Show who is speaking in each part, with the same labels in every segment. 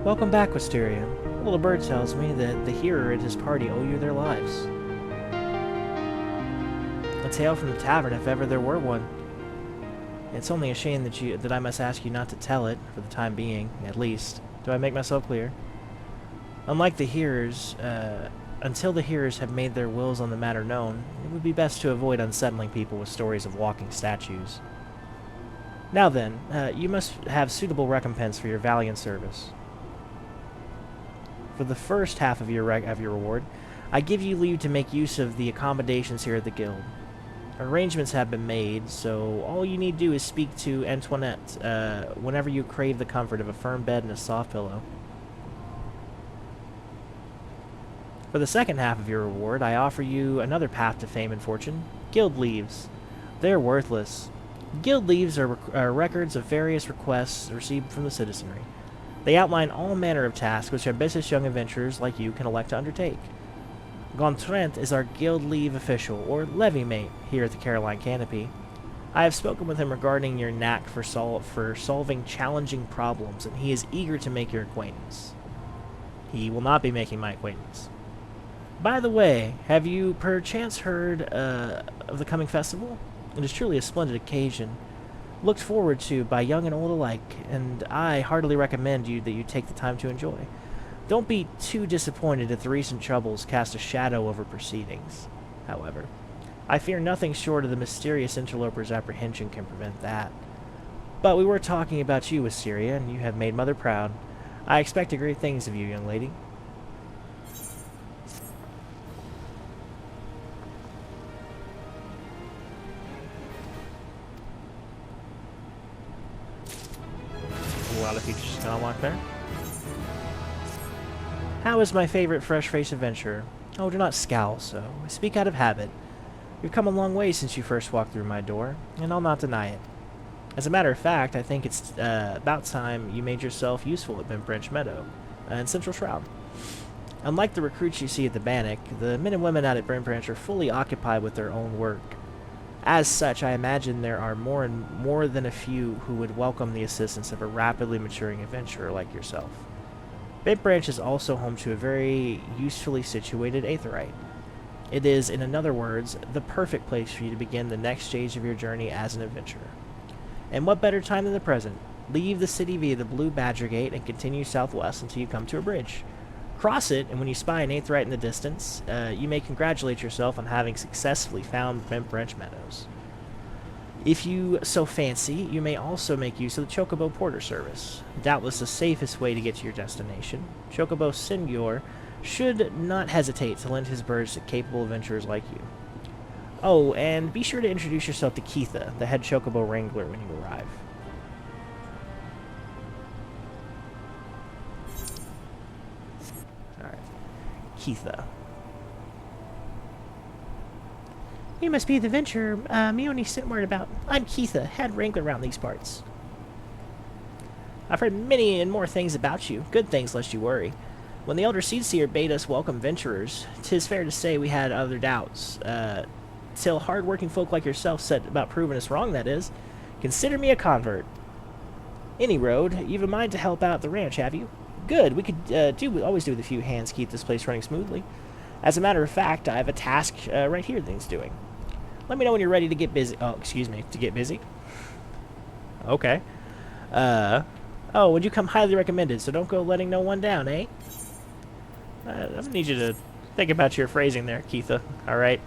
Speaker 1: Welcome back, Wisteria. A little bird tells me that the hero and his party owe you their lives. A tale from the tavern, if ever there were one. It's only a shame that I must ask you not to tell it, for the time being, at least. Do I make myself clear? Unlike the hearers, until the hearers have made their wills on the matter known, it would be best to avoid unsettling people with stories of walking statues. Now then, you must have suitable recompense for your valiant service. For the first half of your reward, I give you leave to make use of the accommodations here at the guild. Arrangements have been made, so all you need do is speak to Antoinette whenever you crave the comfort of a firm bed and a soft pillow. For the second half of your reward, I offer you another path to fame and fortune, guild leaves. They're worthless. Guild leaves are records of various requests received from the citizenry. They outline all manner of tasks which ambitious young adventurers like you can elect to undertake. Gontran is our guild leave official, or levy mate, here at the Caroline Canopy. I have spoken with him regarding your knack for solving challenging problems, and he is eager to make your acquaintance. He will not be making my acquaintance. By the way, have you perchance heard of the coming festival? It is truly a splendid occasion, looked forward to by young and old alike, and I heartily recommend that you take the time to enjoy. Don't be too disappointed if the recent troubles cast a shadow over proceedings. However, I fear nothing short of the mysterious interloper's apprehension can prevent that. But we were talking about you, Assyria, and you have made Mother proud. I expect great things of you, young lady. A lot of features to unlock there. How is my favorite fresh-faced adventurer? Oh, do not scowl so. I speak out of habit. You've come a long way since you first walked through my door, and I'll not deny it. As a matter of fact, I think it's about time you made yourself useful at Bentbranch Meadow and Central Shroud. Unlike the recruits you see at the Bannock, the men and women out at Bentbranch are fully occupied with their own work. As such, I imagine there are more than a few who would welcome the assistance of a rapidly maturing adventurer like yourself. Bentbranch is also home to a very usefully situated aetheryte. It is, in other words, the perfect place for you to begin the next stage of your journey as an adventurer. And what better time than the present? Leave the city via the Blue Badger Gate and continue southwest until you come to a bridge. Cross it, and when you spy an aetheryte in the distance, you may congratulate yourself on having successfully found Bentbranch Meadows. If you so fancy, you may also make use of the Chocobo Porter service. Doubtless the safest way to get to your destination. Chocobo Senor should not hesitate to lend his birds to capable adventurers like you. Oh, and be sure to introduce yourself to Keitha, the head Chocobo Wrangler, when you arrive. Alright. Keitha. You must be the adventurer Meoni sent word about. I'm Keitha, head wrangler around these parts. I've heard many and more things about you. Good things, lest you worry. When the Elder Seedseer bade us welcome venturers, 'tis fair to say we had other doubts. Till hard-working folk like yourself set about proving us wrong, that is. Consider me a convert. Any road, you've a mind to help out at the ranch, have you? Good, we could always do with a few hands keep this place running smoothly. As a matter of fact, I have a task right here that needs doing. Let me know when you're ready to get busy. Oh, excuse me, to get busy? Okay. Oh, would you come highly recommended, so don't go letting no one down, eh? I need you to think about your phrasing there, Keitha, alright?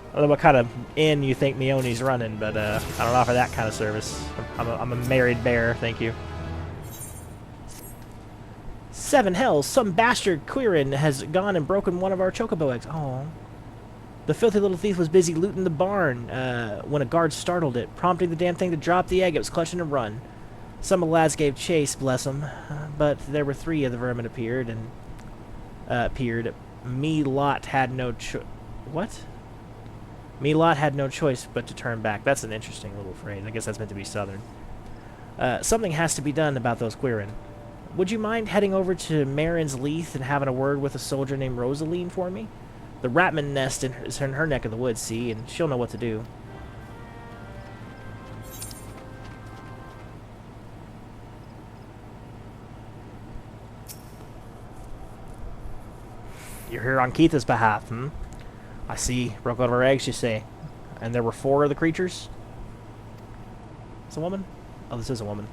Speaker 1: I don't know what kind of inn you think Meoni's running, but I don't offer that kind of service. I'm a married bear, thank you. Seven hells, some bastard Quirin has gone and broken one of our chocobo eggs. Oh. The filthy little thief was busy looting the barn when a guard startled it, prompting the damn thing to drop the egg it was clutching and run. Some of the lads gave chase, bless them, but there were three of the vermin appeared. Me lot had no What? Me lot had no choice but to turn back. That's an interesting little phrase. I guess that's meant to be southern. Something has to be done about those Quirin. Would you mind heading over to Marin's Leith and having a word with a soldier named Rosaline for me? The Ratman nest is in her neck of the woods, see, and she'll know what to do. You're here on Keitha's behalf, hmm? I see. Broke out of our eggs, you say. And there were 4 of the creatures? It's a woman? Oh, this is a woman.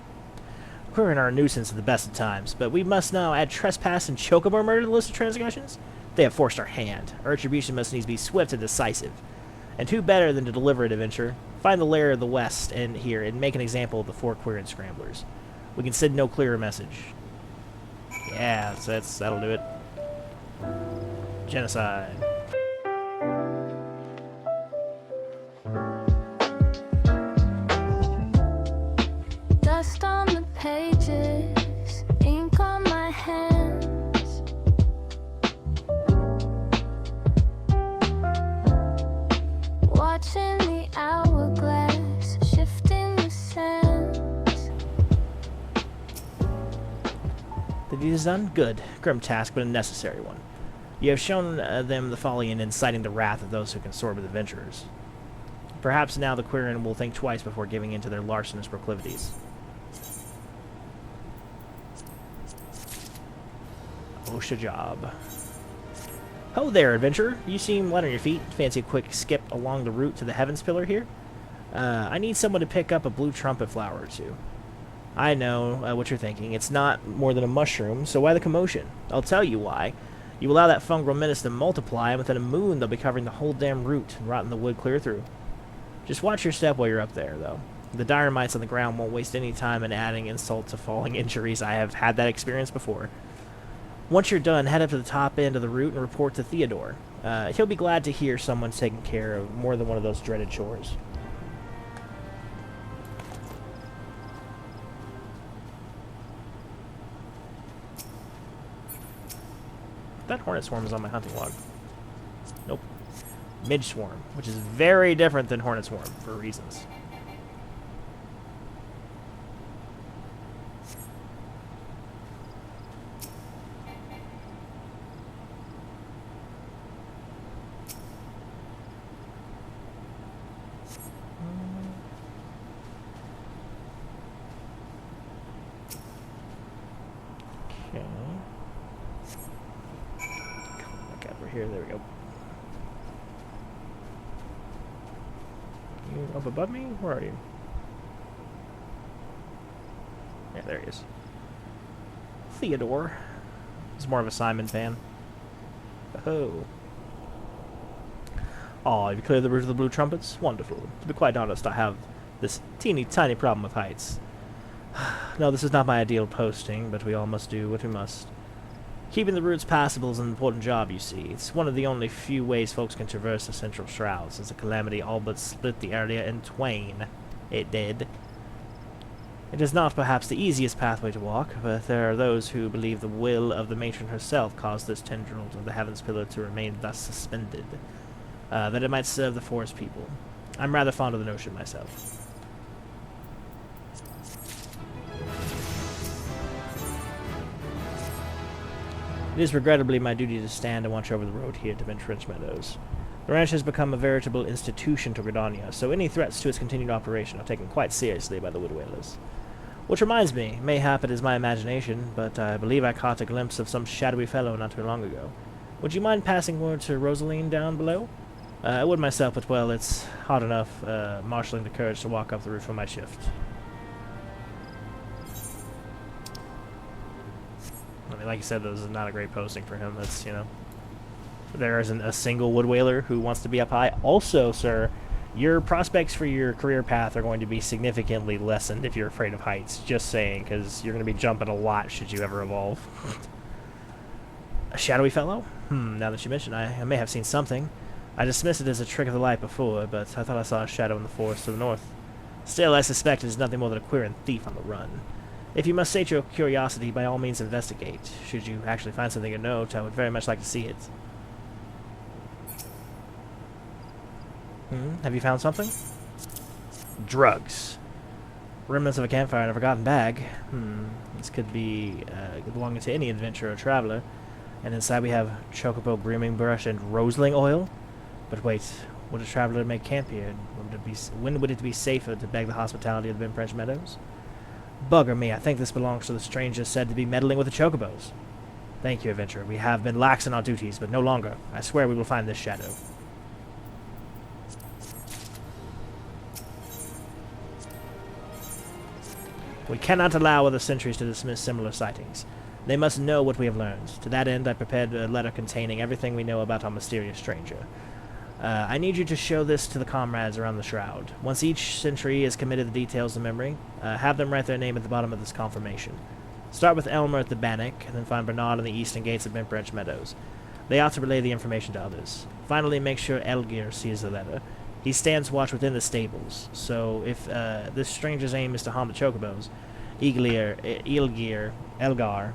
Speaker 1: Quirin are a nuisance at the best of times, but we must now add trespass and chocobo murder to the list of transgressions? They have forced our hand. Our retribution must needs be swift and decisive. And who better than to deliver it, adventure? Find the lair of the west and here and make an example of the 4 Quirin scramblers. We can send no clearer message. Yeah, so that'll do it. Genocide.
Speaker 2: Dust on the pages, ink on my hands. Watching the hourglass, shifting the sands.
Speaker 1: The deed is done? Good. Grim task, but a necessary one. You have shown them the folly in inciting the wrath of those who consort with adventurers. Perhaps now the Quirin will think twice before giving in to their larcenous proclivities. OSHA job. Ho there, adventurer. You seem light on your feet. Fancy a quick skip along the route to the Heavens Pillar here? I need someone to pick up a blue trumpet flower or 2. I know what you're thinking. It's not more than a mushroom, so why the commotion? I'll tell you why. You allow that fungal menace to multiply, and within a moon they'll be covering the whole damn route and rotting the wood clear through. Just watch your step while you're up there, though. The dire mites on the ground won't waste any time in adding insult to falling injuries. I have had that experience before. Once you're done, head up to the top end of the route and report to Theodore. He'll be glad to hear someone's taking care of more than one of those dreaded chores. That hornet swarm is on my hunting log. Nope. Midge swarm, which is very different than hornet swarm for reasons. Okay. Back over here. There we go. You up above me? Where are you? Yeah, there he is. Theodore. He's more of a Simon fan. Oh. Oh, have you cleared the route of the blue trumpets? Wonderful. To be quite honest, I have this teeny tiny problem with heights. No, this is not my ideal posting, but we all must do what we must. Keeping the routes passable is an important job, you see. It's one of the only few ways folks can traverse the central shroud, since the calamity all but split the area in twain. It did. It is not perhaps the easiest pathway to walk, but there are those who believe the will of the matron herself caused this tendril of the Heavens Pillar to remain thus suspended, that it might serve the forest people. I'm rather fond of the notion myself. It is regrettably my duty to stand and watch over the road here to Bentbranch Meadows. The ranch has become a veritable institution to Gridania, so any threats to its continued operation are taken quite seriously by the wood whalers. Which reminds me, mayhap it is my imagination, but I believe I caught a glimpse of some shadowy fellow not too long ago. Would you mind passing word to Rosaline down below? I would myself, but well, it's hard enough marshalling the courage to walk up the roof of my shift. I mean, like you said, this is not a great posting for him. That's, you know, there isn't a single wood whaler who wants to be up high. Also, sir, your prospects for your career path are going to be significantly lessened if you're afraid of heights. Just saying, because you're going to be jumping a lot should you ever evolve. A shadowy fellow? Now that you mention, I may have seen something. I dismissed it as a trick of the light before, but I thought I saw a shadow in the forest to the north. Still, I suspect it is nothing more than a Quirin thief on the run. If you must sate your curiosity, by all means investigate. Should you actually find something of note, I would very much like to see it. Have you found something? Drugs. Remnants of a campfire in a forgotten bag. This could be belonging to any adventurer or traveler. And inside we have Chocobo grooming brush and roseling oil. But wait, would a traveler make camp here? When would it be safer to beg the hospitality of the Bentbranch Meadows? Bugger me, I think this belongs to the stranger said to be meddling with the Chocobos. Thank you, adventurer. We have been lax in our duties, but no longer. I swear we will find this shadow. We cannot allow other sentries to dismiss similar sightings. They must know what we have learned. To that end, I prepared a letter containing everything we know about our mysterious stranger. I need you to show this to the comrades around the shroud. Once each sentry has committed the details to memory, have them write their name at the bottom of this confirmation. Start with Elmer at the Bannock, and then find Bernard on the eastern gates of Bentbranch Meadows. They ought to relay the information to others. Finally, make sure Elgir sees the letter. He stands watch within the stables, so if this stranger's aim is to harm the Chocobos, Elgar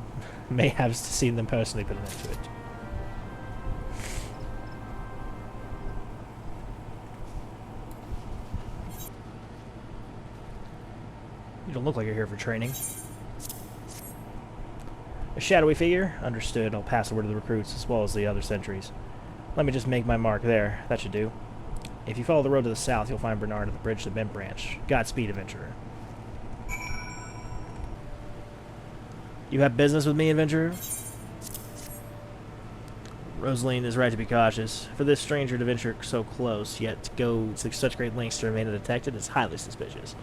Speaker 1: may have seen them personally put an end to it. You don't look like you're here for training. A shadowy figure? Understood. I'll pass the word to the recruits as well as the other sentries. Let me just make my mark there. That should do. If you follow the road to the south, you'll find Bernard at the bridge to Bentbranch. Godspeed, adventurer. You have business with me, adventurer? Rosaline is right to be cautious. For this stranger to venture so close, yet to go to such great lengths to remain undetected, is highly suspicious.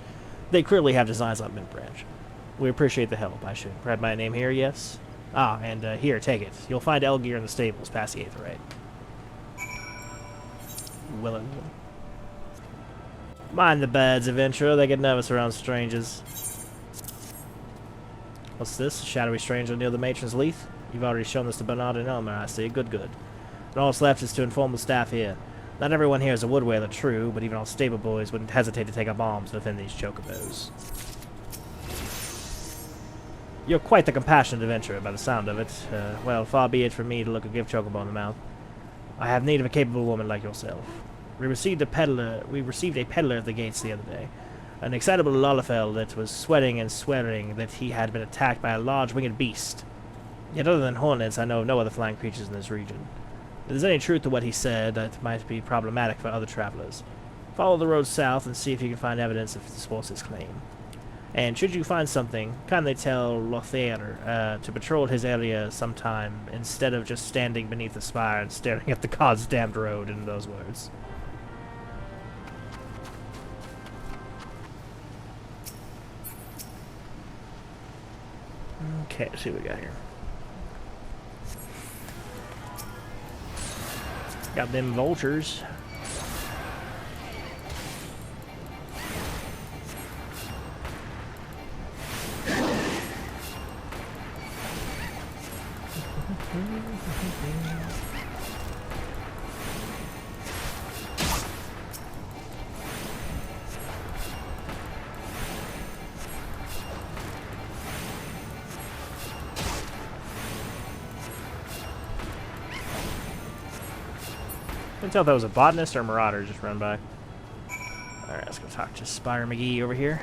Speaker 1: They clearly have designs on Bentbranch. We appreciate the help. I should write my name here, yes? Ah, and here, take it. You'll find Elgir in the stables past the 8th right. Willing. Mind the birds, adventurer. They get nervous around strangers. What's this? A shadowy stranger near the matron's leaf? You've already shown this to Bernard and Elmer, I see. Good, good. And all that's left is to inform the staff here. Not everyone here is a woodwhaler, true, but even our stable boys wouldn't hesitate to take up arms to defend these chocobos. You're quite the compassionate adventurer, by the sound of it. Well, far be it from me to look a gift chocobo in the mouth. I have need of a capable woman like yourself. We received a peddler at the gates the other day. An excitable Lalafell that was sweating and swearing that he had been attacked by a large winged beast. Yet other than hornets, I know of no other flying creatures in this region. If there's any truth to what he said, that might be problematic for other travelers. Follow the road south and see if you can find evidence if it supports his claim. And should you find something, kindly tell Lothair to patrol his area sometime instead of just standing beneath the spire and staring at the God's damned road, in those words. Okay, let's see what we got here. Got them vultures. I can tell if that was a botanist or a marauder just run by. Alright, let's go talk to Spire McGee over here.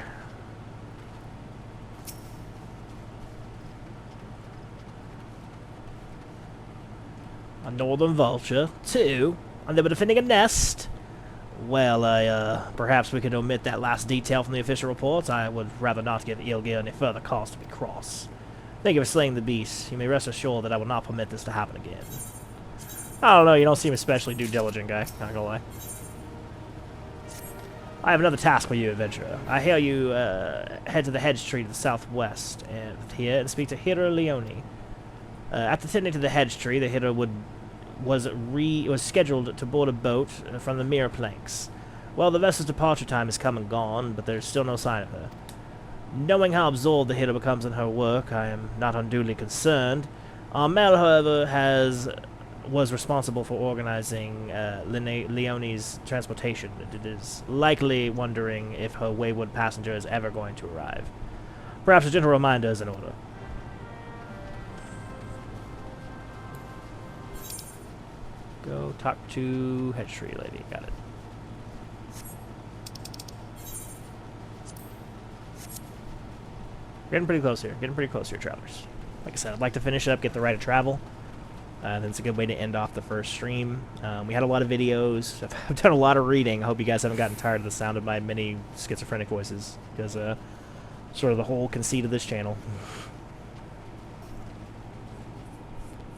Speaker 1: A northern vulture, 2. And they were defending a nest. Well, perhaps we could omit that last detail from the official reports. I would rather not give Eorzea any further cause to be cross. Thank you for slaying the beast. You may rest assured that I will not permit this to happen again. I don't know, you don't seem especially due diligent, guy. Not gonna lie. I have another task for you, adventurer. I hail you head to the hedge tree to the southwest here and speak to Hira Leone. After tending to the hedge tree, the Hira was scheduled to board a boat from the Mirror Planks. Well, the vessel's departure time has come and gone, but there's still no sign of her. Knowing how absorbed the Hira becomes in her work, I am not unduly concerned. Armel, however, was responsible for organizing Leone's transportation. It is likely wondering if her wayward passenger is ever going to arrive. Perhaps a gentle reminder is in order. Go talk to Hedge Tree Lady. Got it. Getting pretty close here. Getting pretty close here, travelers. Like I said, I'd like to finish it up, get the right of travel. Then it's a good way to end off the first stream. We had a lot of videos. I've done a lot of reading. I hope you guys haven't gotten tired of the sound of my many schizophrenic voices, because sort of the whole conceit of this channel.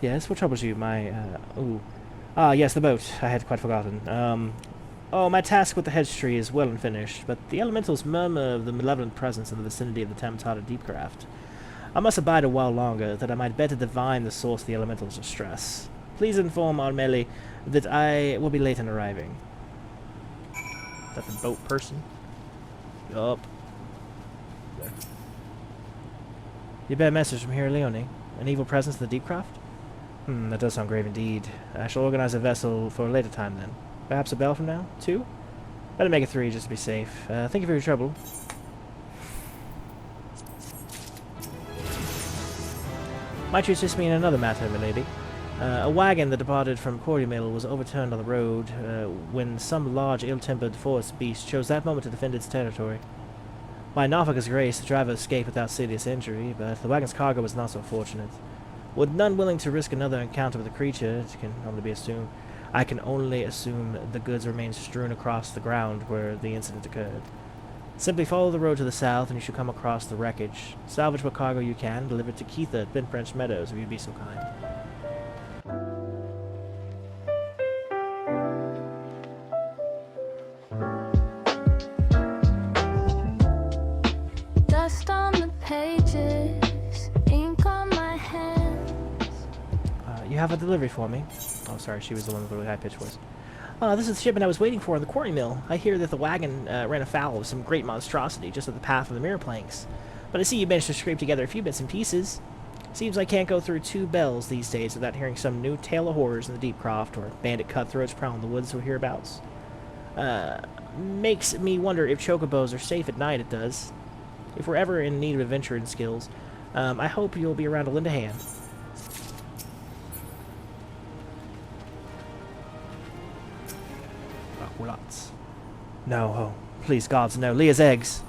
Speaker 1: Yes, what troubles you? Ooh. Ah, yes, the boat. I had quite forgotten. Oh, my task with the hedge tree is well and finished, but the elementals murmur of the malevolent presence in the vicinity of the Temptada Deepcraft. I must abide a while longer, that I might better divine the source of the elemental's distress. Please inform Armeli that I will be late in arriving. Is that the boat person? Yup. There. You bear a message from here, Leonie. An evil presence in the Deepcraft? That does sound grave indeed. I shall organize a vessel for a later time then. Perhaps a bell from now? 2? Better make it 3 just to be safe. Thank you for your trouble. Might you assist me in another matter, milady? A wagon that departed from Cordial was overturned on the road when some large, ill-tempered forest beast chose that moment to defend its territory. By Norfolk's grace, the driver escaped without serious injury, but the wagon's cargo was not so fortunate. With none willing to risk another encounter with the creature, I can only assume the goods remain strewn across the ground where the incident occurred. Simply follow the road to the south and you should come across the wreckage. Salvage what cargo you can, deliver it to Keitha at Bentbranch Meadows if you'd be so kind.
Speaker 2: Dust on the pages, ink on my hands.
Speaker 1: You have a delivery for me. Oh, sorry, she was the one with the really high-pitched voice. This is the shipment I was waiting for in the quarry mill. I hear that the wagon ran afoul of some great monstrosity just at the path of the mirror planks. But I see you managed to scrape together a few bits and pieces. Seems I can't go through 2 bells these days without hearing some new tale of horrors in the Deepcroft or bandit cutthroats prowling the woods or hereabouts. Makes me wonder if chocobos are safe at night, it does. If we're ever in need of adventure and skills, I hope you'll be around to lend a hand. Lots. No, oh, please, gods, no. Leah's eggs.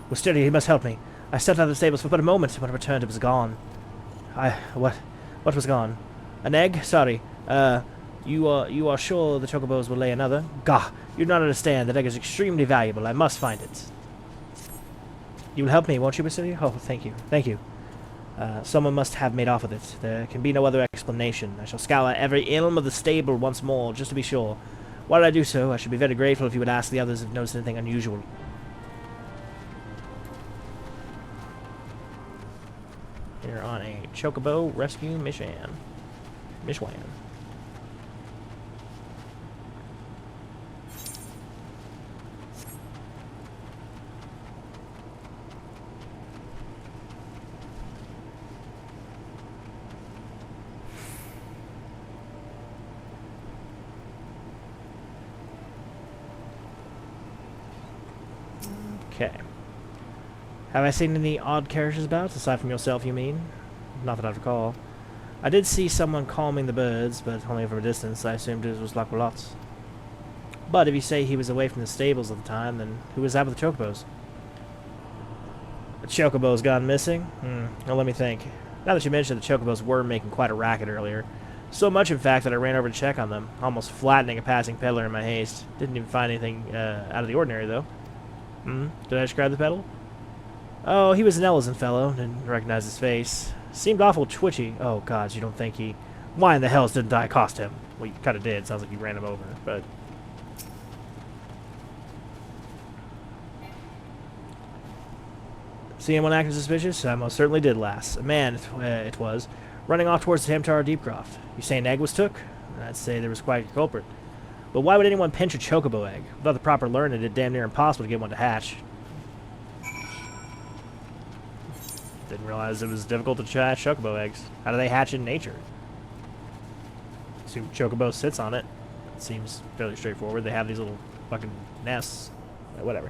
Speaker 1: Well, steady, he must help me. I stepped out of the stables for but a moment. When I returned, it was gone. What was gone? An egg? Sorry. You are sure the chocobos will lay another? Gah, you do not understand. That egg is extremely valuable. I must find it. You will help me, won't you, Basilia? Oh, thank you. Thank you. Someone must have made off with it. There can be no other explanation. I shall scour every elm of the stable once more, just to be sure. While I do so, I should be very grateful if you would ask the others if noticed anything unusual. You're on a Chocobo rescue mission. Okay. Have I seen any odd characters about, aside from yourself, you mean? Not that I recall. I did see someone calming the birds, but only from a distance. I assumed it was Laqualots. But if you say he was away from the stables at the time, then who was that with the chocobos? The chocobo's gone missing? Well, let me think. Now that you mentioned, the chocobos were making quite a racket earlier. So much, in fact, that I ran over to check on them, almost flattening a passing peddler in my haste. Didn't even find anything out of the ordinary, though. Did I describe the peddler? Oh, he was an Ellison fellow. Didn't recognize his face. Seemed awful twitchy. Oh, God, you don't think he... Why in the hells didn't I accost him? Well, you kind of did. Sounds like you ran him over, but... See anyone acting suspicious? I most certainly did, lass. A man, it was, running off towards the Temptar Deepcroft. You say an egg was took? I'd say there was quite a culprit. But why would anyone pinch a chocobo egg? Without the proper learning, it's damn near impossible to get one to hatch. Didn't realize it was difficult to hatch chocobo eggs. How do they hatch in nature? Assume chocobo sits on it. It seems fairly straightforward. They have these little fucking nests. Whatever.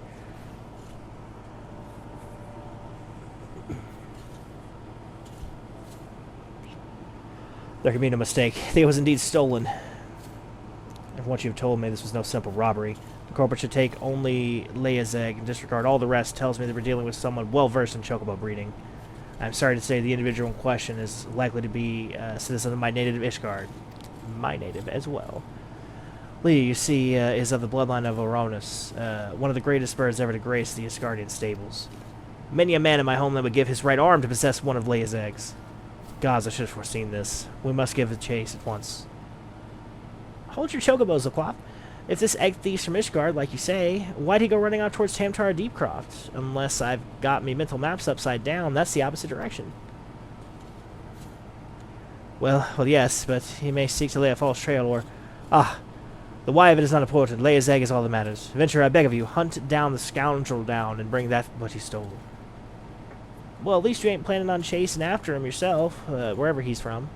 Speaker 1: There can be no mistake. I think it was indeed stolen. And from what you've told me, this was no simple robbery. The culprit should take only Leia's egg and disregard all the rest. Tells me that we're dealing with someone well-versed in chocobo breeding. I'm sorry to say the individual in question is likely to be a citizen of my native Ishgard. My native as well. Leia, you see, is of the bloodline of Oronus, one of the greatest birds ever to grace the Ishgardian stables. Many a man in my homeland would give his right arm to possess one of Leia's eggs. Gods, I should have foreseen this. We must give it chase at once. Hold your chocobos, Laquap. If this egg thief's from Ishgard, like you say, why'd he go running out towards Tamtara Deepcroft? Unless I've got me mental maps upside down, that's the opposite direction. Well, yes, but he may seek to lay a false trail, or... Ah, the why of it is not important. Lay his egg is all that matters. Venture, I beg of you, hunt down the scoundrel down and bring that what he stole. Well, at least you ain't planning on chasing after him yourself, wherever he's from.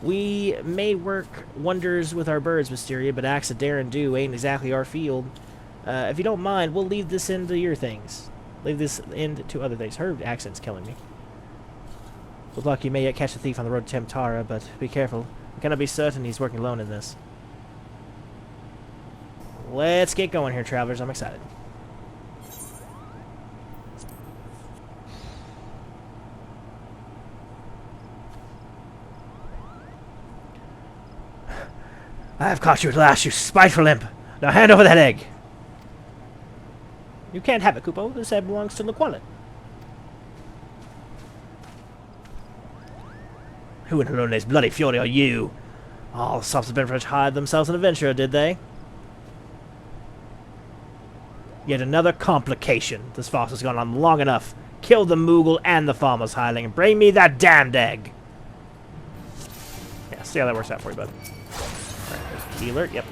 Speaker 1: We may work wonders with our birds, Mysteria, but acts of dare and do ain't exactly our field. If you don't mind, we'll leave this into your things. Leave this into other things. Her accent's killing me. With luck, you may yet catch the thief on the road to Tamtara, but be careful. We cannot be certain he's working alone in this. Let's get going here, travelers. I'm excited. I have caught you at last, you spiteful imp. Now hand over that egg. You can't have it, Kupo. This egg belongs to Laqualet. Who in Halone's bloody fury are you? All the sops of Bentbranch hired themselves an adventurer, did they? Yet another complication. This farce has gone on long enough. Kill the Moogle and the farmer's hireling and bring me that damned egg. Yeah, see how that works out for you, bud. Healer, yep.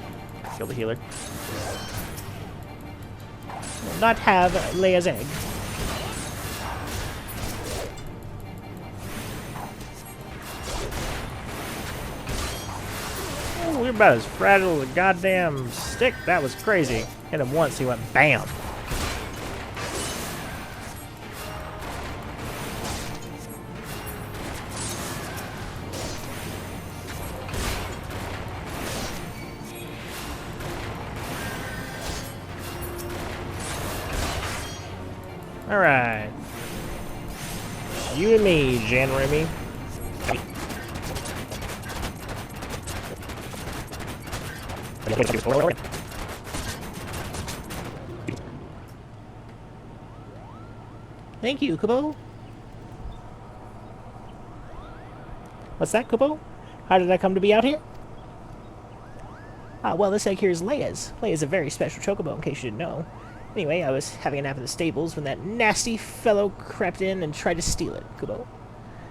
Speaker 1: Kill the healer. Will not have Leia's egg. Oh, we're about as fragile as a goddamn stick. That was crazy. Hit him once, he went BAM! Alright. You and me, Jan Remy. Thank you, Kubo. What's that, Kubo? How did I come to be out here? Ah, well, this egg here is Leia's. Leia's a very special chocobo, in case you didn't know. Anyway, I was having a nap in the stables when that nasty fellow crept in and tried to steal it, Kubo.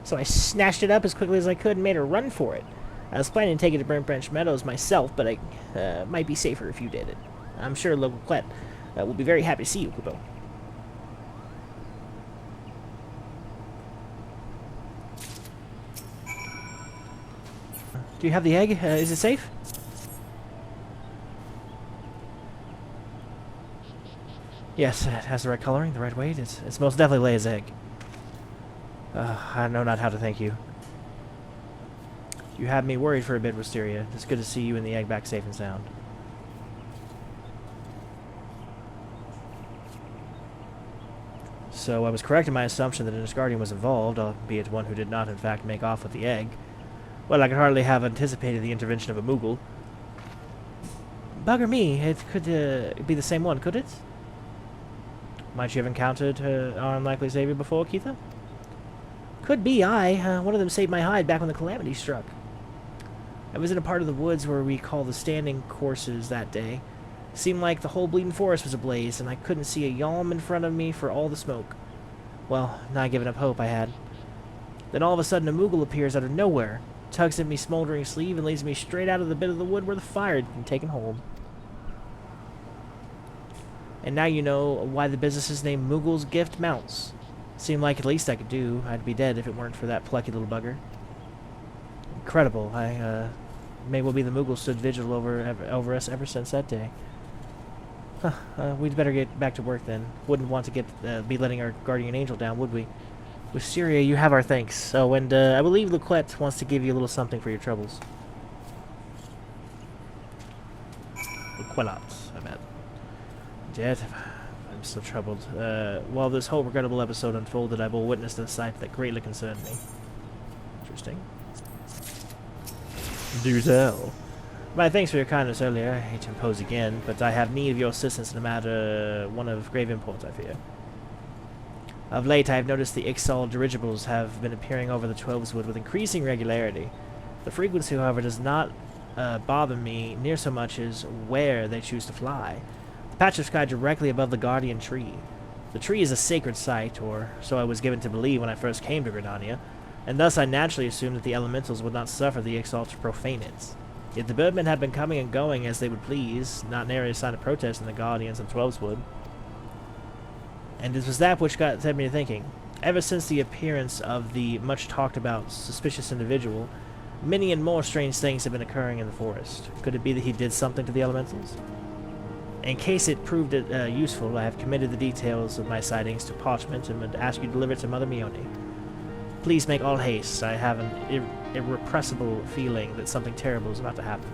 Speaker 1: So I snatched it up as quickly as I could and made a run for it. I was planning to take it to Bentbranch Meadows myself, but I might be safer if you did it. I'm sure local Clet will be very happy to see you, Kubo. Do you have the egg? Is it safe? Yes, it has the right coloring, the right weight. It's most definitely Leia's egg. I know not how to thank you. You had me worried for a bit, Wisteria. It's good to see you and the egg back safe and sound. So I was correct in my assumption that an Asgardian was involved, albeit one who did not, in fact, make off with the egg. Well, I could hardly have anticipated the intervention of a Moogle. Bugger me, it could be the same one, could it? Might you have encountered our unlikely savior before, Keitha? Could be, aye. One of them saved my hide back when the calamity struck. I was in a part of the woods where we call the standing courses that day. Seemed like the whole bleeding forest was ablaze, and I couldn't see a yalm in front of me for all the smoke. Well, not giving up hope, I had. Then all of a sudden a Moogle appears out of nowhere, tugs at me smoldering sleeve, and leads me straight out of the bit of the wood where the fire had been taken hold. And now you know why the business is named Moogle's Gift Mounts. Seemed like the least I could do. I'd be dead if it weren't for that plucky little bugger. Incredible. May well be the Moogle stood vigil over us ever since that day. Huh, we'd better get back to work then. Wouldn't want to be letting our guardian angel down, would we? Wisteria, you have our thanks. Oh, and I believe Laquette wants to give you a little something for your troubles. Laquelot, I meant. Yet, I'm still troubled. While this whole regrettable episode unfolded, I will witness a sight that greatly concerned me. Interesting. Do tell. My thanks for your kindness earlier. I hate to impose again, but I have need of your assistance in a matter one of grave import, I fear. Of late, I have noticed the Ixal dirigibles have been appearing over the Twelveswood with increasing regularity. The frequency, however, does not bother me near so much as where they choose to fly. The patch of sky directly above the Guardian Tree. The tree is a sacred site, or so I was given to believe when I first came to Gridania, and thus I naturally assumed that the elementals would not suffer the Ixal to profane it. Yet the birdmen had been coming and going as they would please, not nary a sign of protest in the Guardians and Twelveswood. And it was that which set me to thinking. Ever since the appearance of the much-talked-about suspicious individual, many and more strange things have been occurring in the forest. Could it be that he did something to the elementals? In case it proved useful, I have committed the details of my sightings to parchment and would ask you to deliver it to Mother Mione. Please make all haste. I have an irrepressible feeling that something terrible is about to happen.